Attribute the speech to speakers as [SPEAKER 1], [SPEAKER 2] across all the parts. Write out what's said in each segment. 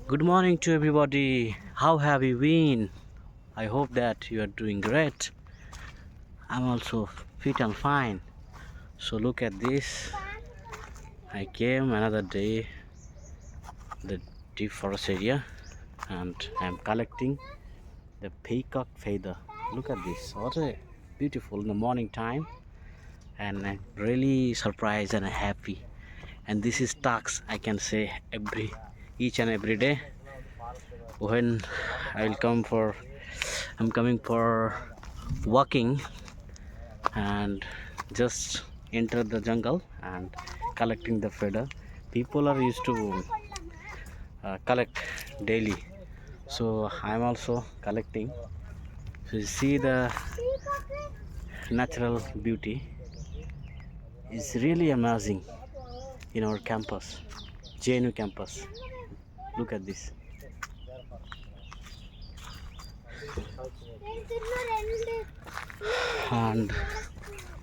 [SPEAKER 1] Good morning to everybody. How have you been? I hope that you are doing great. I'm also fit and fine. So look at this. I came another day the deep forest area and I'm collecting the peacock feather. Look at this. What a beautiful in the morning time, and I'm really surprised and happy. And this is task I can say each and every day when I'm coming for walking and just enter the jungle and collecting the feather. People are used to collect daily, so I'm also collecting. So you see the natural beauty is really amazing in our campus, JNU campus. Look at this. And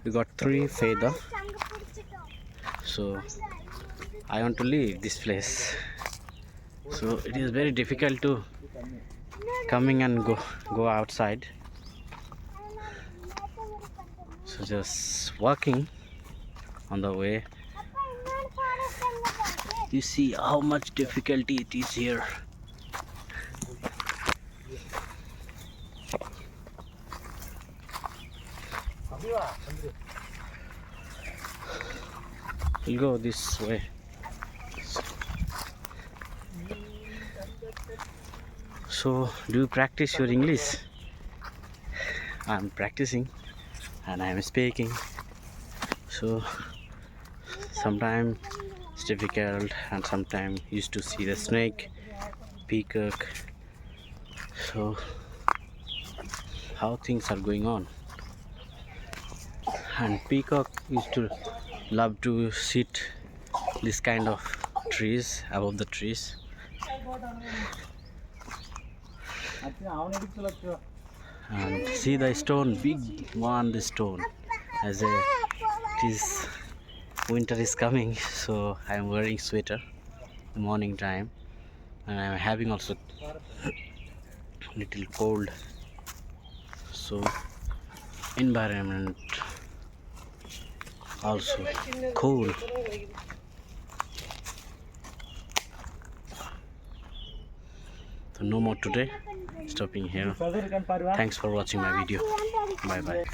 [SPEAKER 1] we got three feather, so I want to leave this place. So it is very difficult to coming and go outside. So just walking on the way. You see how much difficulty it is here. We'll go this way. So do you practice your English? I'm practicing and I'm speaking. So sometimes it's difficult and sometimes used to see the snake, peacock. So how things are going on. And peacock used to love to sit this kind of trees, above the trees. And see the stone, big one, the stone, as a it is winter is coming, so I am wearing sweater the morning time, and I am having also little cold. So environment also cool. So no more today, stopping here. Thanks for watching my video. Bye bye.